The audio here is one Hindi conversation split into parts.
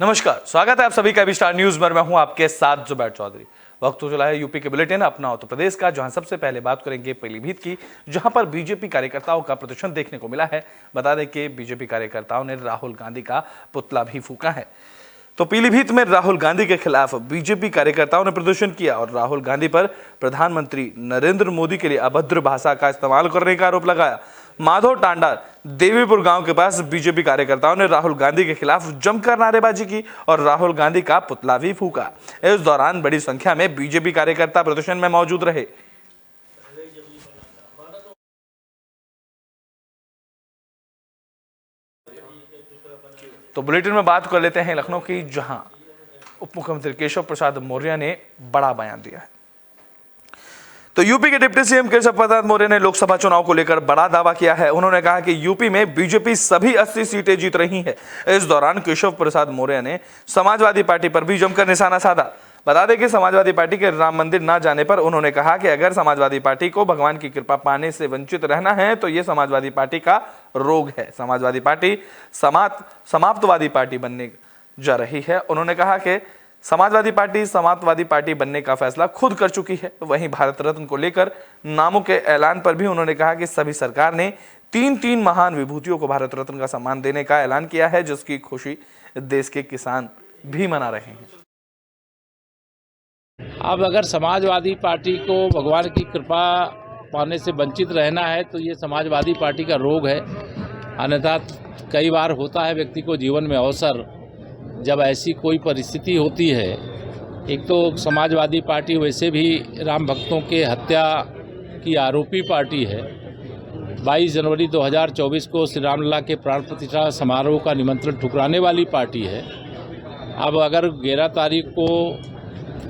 नमस्कार, स्वागत है आप सभी का अभी स्टार न्यूज में। मैं हूं आपके साथ जुबैर चौधरी। वक्त हो चला है यूपी के बुलेटिन अपना उत्तर प्रदेश का, जहां सबसे पहले बात करेंगे पीलीभीत की, जहां पर बीजेपी कार्यकर्ताओं का प्रदर्शन देखने को मिला है। बता दें कि बीजेपी कार्यकर्ताओं ने राहुल गांधी का पुतला भी फूंका है। तो पीलीभीत में राहुल गांधी के खिलाफ बीजेपी कार्यकर्ताओं ने प्रदर्शन किया और राहुल गांधी पर प्रधानमंत्री नरेंद्र मोदी के लिए अभद्र भाषा का इस्तेमाल करने का आरोप लगाया। माधव टांडा देवीपुर गांव के पास बीजेपी कार्यकर्ताओं ने राहुल गांधी के खिलाफ जमकर नारेबाजी की और राहुल गांधी का पुतला भी फूंका। इस दौरान बड़ी संख्या में बीजेपी कार्यकर्ता प्रदर्शन में मौजूद रहे। तो बुलेटिन में बात कर लेते हैं लखनऊ की, जहां उप मुख्यमंत्री केशव प्रसाद मौर्य ने बड़ा बयान दिया है। तो यूपी के डिप्टी सीएम केशव प्रसाद मौर्य ने लोकसभा चुनाव को लेकर बड़ा दावा किया है। उन्होंने कहा कि यूपी में बीजेपी सभी 80 सीटें जीत रही है। इस दौरान केशव प्रसाद मौर्य ने समाजवादी पार्टी पर भी जमकर निशाना साधा। बता दें कि समाजवादी पार्टी के राम मंदिर न जाने पर उन्होंने कहा कि अगर समाजवादी पार्टी को भगवान की कृपा पाने से वंचित रहना है तो ये समाजवादी पार्टी का रोग है। समाजवादी पार्टी समाप्तवादी पार्टी बनने जा रही है। उन्होंने कहा कि समाजवादी पार्टी बनने का फैसला खुद कर चुकी है। वहीं भारत रत्न को लेकर नामों के ऐलान पर भी उन्होंने कहा कि सभी सरकार ने तीन महान विभूतियों को भारत रत्न का सम्मान देने का ऐलान किया है, जिसकी खुशी देश के किसान भी मना रहे हैं। अब अगर समाजवादी पार्टी को भगवान की कृपा पाने से वंचित रहना है तो ये समाजवादी पार्टी का रोग है। अन्यथा कई बार होता है व्यक्ति को जीवन में अवसर, जब ऐसी कोई परिस्थिति होती है। एक तो समाजवादी पार्टी वैसे भी राम भक्तों के हत्या की आरोपी पार्टी है। 22 जनवरी 2024 को श्री रामलला के प्राण प्रतिष्ठा समारोह का निमंत्रण ठुकराने वाली पार्टी है। अब अगर 11 तारीख को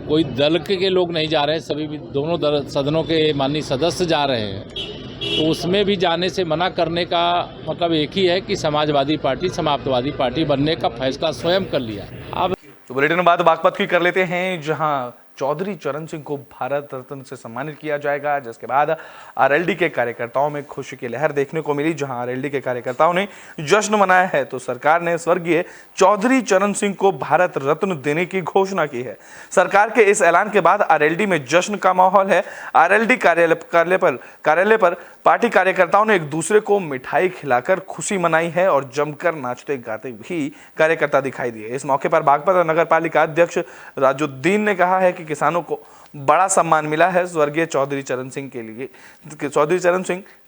कोई दल के लोग नहीं जा रहे हैं, सभी दोनों सदनों के माननीय सदस्य जा रहे हैं, तो उसमें भी जाने से मना करने का मतलब एक ही है कि समाजवादी पार्टी समाप्तवादी पार्टी बनने का फैसला स्वयं कर लिया। अब तो बुलेटिन में बात बागपत की कर लेते हैं, जहां चौधरी चरण सिंह को भारत रत्न से सम्मानित किया जाएगा, जिसके बाद आरएलडी के कार्यकर्ताओं में खुशी की लहर देखने को मिली। जहां आरएलडी के कार्यकर्ताओं ने जश्न मनाया है तो सरकार ने स्वर्गीय चौधरी चरण सिंह को भारत रत्न देने की घोषणा की है। सरकार के इस ऐलान के बाद आरएलडी में जश्न का माहौल है। आरएलडी कार्यालय पर पार्टी कार्यकर्ताओं ने एक दूसरे को मिठाई खिलाकर खुशी मनाई है और जमकर नाचते गाते भी कार्यकर्ता दिखाई दिए। इस मौके पर बागपत नगर पालिका अध्यक्ष राजुद्दीन ने कहा है कि किसानों को बड़ा सम्मान मिला है। स्वर्गीय चौधरी चरण सिंह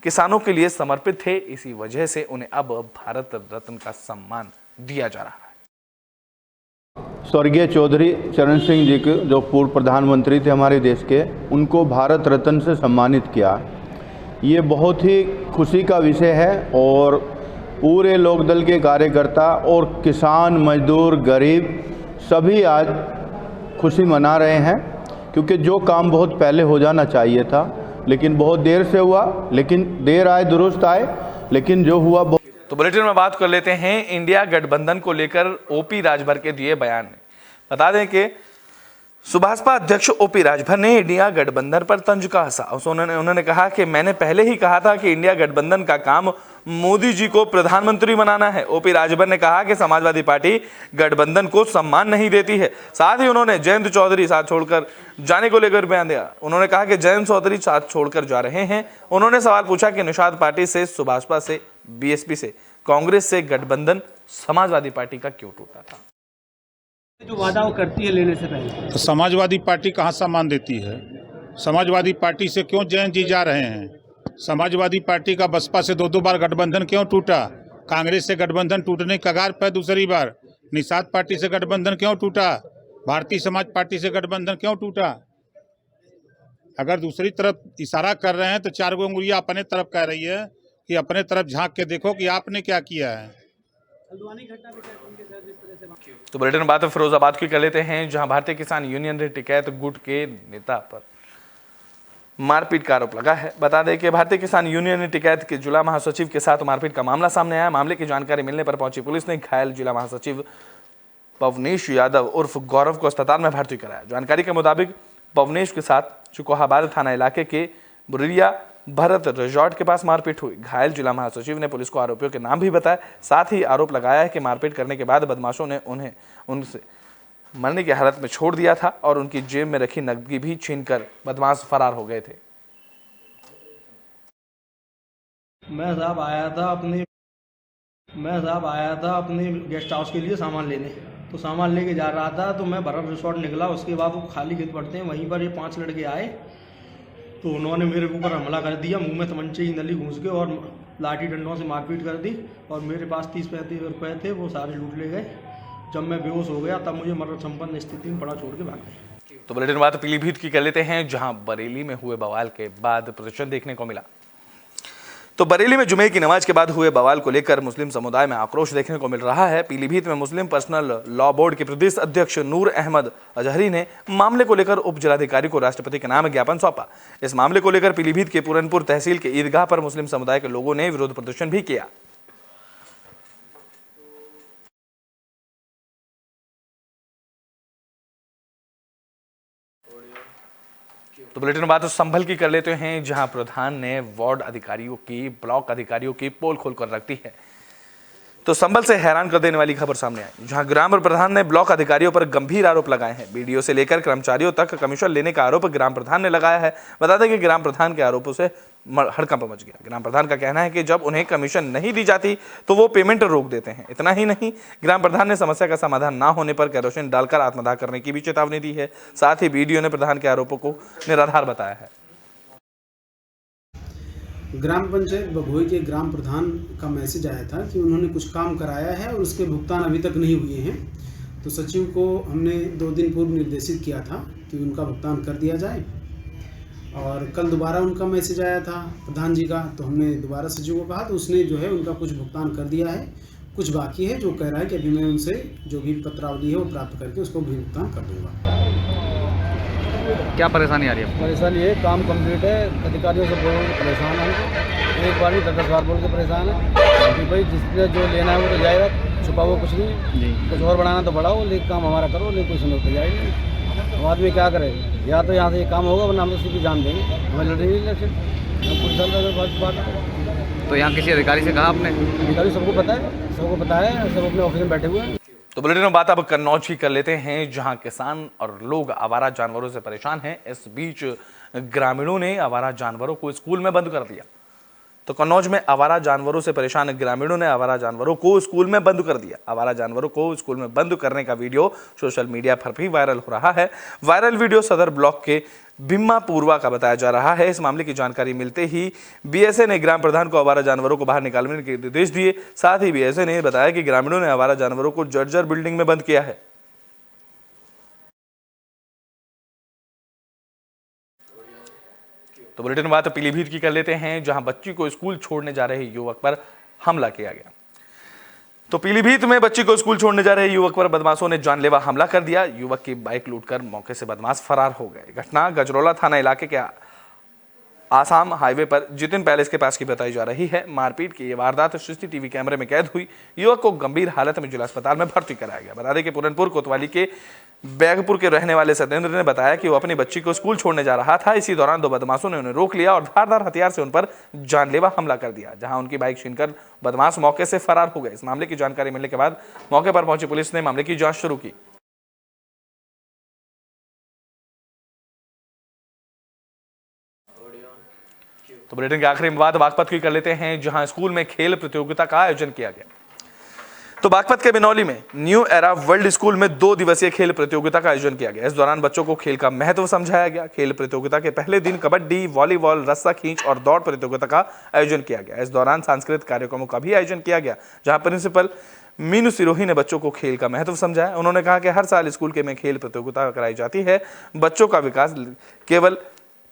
किसानों के लिए समर्पित थे, इसी वजह से उन्हें अब भारत रत्न का सम्मान दिया जा रहा है। स्वर्गीय चौधरी चरण सिंह जी के जो पूर्व प्रधानमंत्री थे हमारे देश के, उनको भारत रत्न से सम्मानित किया। ये बहुत ही खुशी का विषय है और पूरे लोकदल के कार्यकर्ता और किसान, मजदूर, गरीब सभी आज खुशी मना रहे हैं, क्योंकि जो काम बहुत पहले हो जाना चाहिए था लेकिन बहुत देर से हुआ, लेकिन देर आए दुरुस्त आए, लेकिन जो हुआ बहुत। तो बुलेटिन में बात कर लेते हैं इंडिया गठबंधन को लेकर ओपी राजभर के दिए बयान में। बता दें कि सुभाषपा अध्यक्ष ओपी राजभर ने इंडिया गठबंधन पर तंज कसा। उन्होंने कहा कि मैंने पहले ही कहा था कि इंडिया गठबंधन का काम मोदी जी को प्रधानमंत्री बनाना है। ओपी राजभर ने कहा कि समाजवादी पार्टी गठबंधन को सम्मान नहीं देती है। साथ ही उन्होंने जयंत चौधरी साथ छोड़कर जाने को लेकर बयान दिया। उन्होंने कहा कि जयंत चौधरी साथ छोड़कर जा रहे हैं। उन्होंने सवाल पूछा कि निषाद पार्टी से, सुभाषपा से, बीएसपी से, कांग्रेस से गठबंधन समाजवादी पार्टी का क्यों टूटा था। जो वादा वो करती है लेने से पहले, तो समाजवादी पार्टी कहाँ सम्मान देती है? समाजवादी पार्टी से क्यों जयंत जी जा रहे हैं? समाजवादी पार्टी का बसपा से 2 बार गठबंधन क्यों टूटा? कांग्रेस से गठबंधन टूटने की कगार पर दूसरी बार। निषाद पार्टी से गठबंधन क्यों टूटा? भारतीय समाज पार्टी से गठबंधन क्यों टूटा? अगर दूसरी तरफ इशारा कर रहे हैं तो 4 उंगलियां अपने तरफ कह रही है कि अपने तरफ झांक के देखो कि आपने क्या किया है। तो बुलेटिन में बात फिरोजाबाद की कर लेते हैं, जहां भारतीय किसान यूनियन ने टिकैत गुट के नेता पर मारपीट का आरोप लगा है। बता दें कि भारतीय किसान यूनियन ने टिकैत के जिला महासचिव के साथ मारपीट का मामला सामने आया। मामले की जानकारी मिलने पर पहुंची पुलिस ने घायल जिला महासचिव पवनेश यादव उर्फ गौरव को अस्पताल में भर्ती कराया। जानकारी के मुताबिक पवनेश के साथ चुकोहाबाद थाना इलाके के बुरिया भरत रिजॉर्ट के पास मारपीट हुई। घायल जिला महासचिव ने पुलिस को आरोपियों के नाम भी बताए। साथ ही आरोप लगाया है कि मारपीट करने के बाद बदमाशों ने उन्हें उनसे मरने की हालत में छोड़ दिया था और उनकी जेब में रखी नकदी भी छीनकर बदमाश फरार हो गए थे। मैं साहब आया था अपने गेस्ट हाउस के लिए सामान लेने, तो सामान लेके जा रहा था तो मैं भरत रिसोर्ट निकला। उसके बाद वो खाली खेत पड़ते हैं, वहीं पर ये 5 लड़के आए तो उन्होंने मेरे ऊपर हमला कर दिया। मुंह में तमंचे की नली घुस के और लाठी डंडों से मारपीट कर दी और मेरे पास 30-35 रुपये थे, वो सारे लूट ले गए। जब मैं बेहोश हो गया तब मुझे मरण संपन्न स्थिति में पड़ा छोड़ के भाग गए। तो बुलेटिन बात पीलीभीत की कर लेते हैं, जहां बरेली में हुए बवाल के बाद प्रदर्शन देखने को मिला। तो बरेली में जुमे की नमाज के बाद हुए बवाल को लेकर मुस्लिम समुदाय में आक्रोश देखने को मिल रहा है। पीलीभीत में मुस्लिम पर्सनल लॉ बोर्ड के प्रदेश अध्यक्ष नूर अहमद अजहरी ने मामले को लेकर उप जिलाधिकारी को राष्ट्रपति के नाम ज्ञापन सौंपा। इस मामले को लेकर पीलीभीत के पूरनपुर तहसील के ईदगाह पर मुस्लिम समुदाय के लोगों ने विरोध प्रदर्शन भी किया। तो बुलेटिन में बात संभल की कर लेते हैं, जहां प्रधान ने वार्ड अधिकारियों की, ब्लॉक अधिकारियों की पोल खोलकर रख दी है। तो संभल से हैरान कर देने वाली खबर सामने आई, जहां ग्राम प्रधान ने ब्लॉक अधिकारियों पर गंभीर आरोप लगाए हैं। बीडीओ से लेकर कर्मचारियों तक कमीशन लेने का आरोप ग्राम प्रधान ने लगाया है। बता दें कि ग्राम प्रधान के आरोपों से हड़कंप मच गया। ग्राम प्रधान का कहना है कि जब उन्हें कमीशन नहीं दी जाती तो वो पेमेंट रोक देते हैं। इतना ही नहीं, ग्राम प्रधान ने समस्या का समाधान ना होने पर केरोसिन डालकर आत्मदाह करने की भी चेतावनी दी है। साथ ही बीडीओ ने प्रधान के आरोपों को निराधार बताया है। ग्राम पंचायत बघोई के ग्राम प्रधान का मैसेज आया था कि उन्होंने कुछ काम कराया है और उसके भुगतान अभी तक नहीं हुए हैं। तो सचिव को हमने 2 दिन पूर्व निर्देशित किया था कि उनका भुगतान कर दिया जाए, और कल दोबारा उनका मैसेज आया था प्रधान जी का, तो हमने दोबारा सचिव को कहा, तो उसने जो है उनका कुछ भुगतान कर दिया है। कुछ बाकी है, जो कह रहा है कि अभी मैं उनसे जो भी पत्रावली है वो प्राप्त करके उसको भी भुगतान कर दूँगा। क्या परेशानी आ रही है? परेशानी ये काम कंप्लीट है, अधिकारियों से बोल के परेशान है, एक बार भी 10 बार बोल के परेशान है कि भाई जिसने जो लेना है वो तो जाएगा, छुपा हुआ कुछ नहीं जी, कुछ और बढ़ाना तो बढ़ाओ, लेकिन काम हमारा करो, लेकिन कुछ नहीं तो जाएगा। हम आदमी क्या करे, या तो यहाँ से ये काम होगा वरना हम उसी की जान देंगे, हमें लड़ेंगे इलेक्शन। हम कुछ साल का बात। तो यहाँ किसी अधिकारी से कहा आपने? अधिकारी सबको पता है, सब अपने ऑफिस में बैठे हुए हैं। तो बुलेटिन में बात अब कन्नौज की कर लेते हैं, जहां किसान और लोग आवारा जानवरों से परेशान हैं। इस बीच ग्रामीणों ने आवारा जानवरों को स्कूल में बंद कर दिया। तो कन्नौज में आवारा जानवरों से परेशान ग्रामीणों ने आवारा जानवरों को स्कूल में बंद कर दिया। आवारा जानवरों को स्कूल में बंद करने का वीडियो सोशल मीडिया पर भी वायरल हो रहा है। वायरल वीडियो सदर ब्लॉक के बिम्मा पूर्वा का बताया जा रहा है। इस मामले की जानकारी मिलते ही बीएसए ने ग्राम प्रधान को आवारा जानवरों को बाहर निकालने के निर्देश दिए। साथ ही बीएसए ने बताया कि ग्रामीणों ने आवारा जानवरों को जर्जर बिल्डिंग में बंद किया है। तो बुलेटिन में बात पीलीभीत की कर लेते हैं, जहां बच्ची को स्कूल छोड़ने जा रहे युवक पर हमला किया गया। तो पीलीभीत में बच्ची को स्कूल छोड़ने जा रहे युवक पर बदमाशों ने जानलेवा हमला कर दिया। युवक की बाइक लूटकर मौके से बदमाश फरार हो गए। घटना गजरौला थाना इलाके के आसाम हाईवे पर जितिन पैलेस के पास की बताई जा रही है। मारपीट की ये वारदात सीसीटीवी कैमरे में कैद हुई। युवक को गंभीर हालत में जिला अस्पताल में भर्ती कराया गया। बता दें कि पूरनपुर कोतवाली के बैगपुर के रहने वाले सत्येंद्र ने बताया कि वो अपनी बच्ची को स्कूल छोड़ने जा रहा था। इसी दौरान 2 बदमाशों ने उन्हें रोक लिया और धारदार हथियार से उन पर जानलेवा हमला कर दिया, जहां उनकी बाइक छीनकर बदमाश मौके से फरार हो गए। इस मामले की जानकारी मिलने के बाद मौके पर पहुंची पुलिस ने मामले की जांच शुरू की। तो बुलेटिन के आखिरी में बात बागपत की कर लेते हैं, जहां स्कूल में खेल प्रतियोगिता का आयोजन किया गया। तो बागपत के बिनौली में न्यू एरा वर्ल्ड स्कूल में 2 दिवसीय खेल प्रतियोगिता का आयोजन किया गया। इस दौरान बच्चों को खेल का महत्व समझाया गया। खेल प्रतियोगिता के पहले दिन कबड्डी, वॉलीबॉल, रस्सा खींच और दौड़ प्रतियोगिता का आयोजन किया गया। इस दौरान सांस्कृतिक कार्यक्रमों का भी आयोजन किया गया, जहां प्रिंसिपल मीनू सिरोही ने बच्चों को खेल का महत्व समझाया। उन्होंने कहा कि हर साल स्कूल के में खेल प्रतियोगिता कराई जाती है। बच्चों का विकास केवल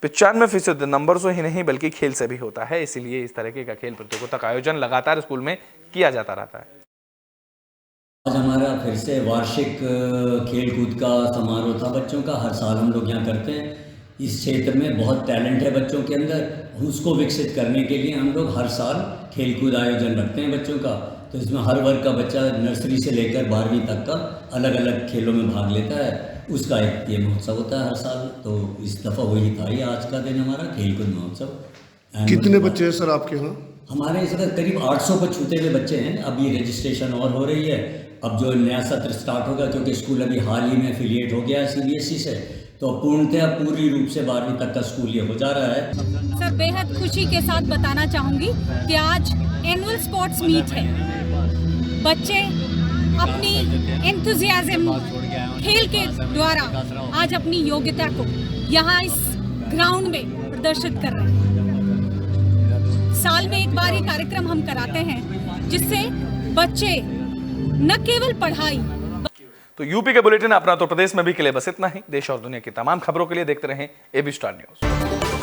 95% नंबर से ही नहीं बल्कि खेल से भी होता है, इसलिए इस तरह का खेल प्रतियोगिता का आयोजन लगातार स्कूल में किया जाता रहता है। आज हमारा फिर से वार्षिक खेल कूद का समारोह था बच्चों का। हर साल हम लोग यहाँ करते हैं। इस क्षेत्र में बहुत टैलेंट है बच्चों के अंदर, उसको विकसित करने के लिए हम लोग हर साल खेल कूद आयोजन रखते हैं बच्चों का। तो इसमें हर वर्ग का बच्चा नर्सरी से लेकर 12वीं तक का अलग अलग खेलों में भाग लेता है। उसका एक ये महोत्सव होता है हर साल। तो इस दफ़ा वही था, ये आज का दिन हमारा खेल कूद महोत्सव। कितने बच्चे हैं सर आपके यहाँ? हमारे इस वक्त करीब 800 को छूते हुए बच्चे हैं। अभी रजिस्ट्रेशन और हो रही है। अब जो नया सत्र स्टार्ट होगा, क्योंकि स्कूल अभी हाल ही में एफिलिएट हो गया है CBSE से, तो पूर्णतः पूरी रूप से 12वीं तक का स्कूल ये हो जा रहा है। सर बेहद खुशी के साथ बताना चाहूँगी कि आज एनुअल स्पोर्ट्स मीट है। बच्चे अपनी एंथुजियाज्म खेल के द्वारा आज अपनी योग्यता को यहाँ इस ग्राउंड में प्रदर्शित कर रहे हैं। साल में एक बार ये कार्यक्रम हम कराते हैं जिससे बच्चे न केवल पढ़ाई। तो यूपी के बुलेटिन अपना उत्तर प्रदेश में भी के लिए बस इतना ही। देश और दुनिया की तमाम खबरों के लिए देखते रहें AB स्टार न्यूज।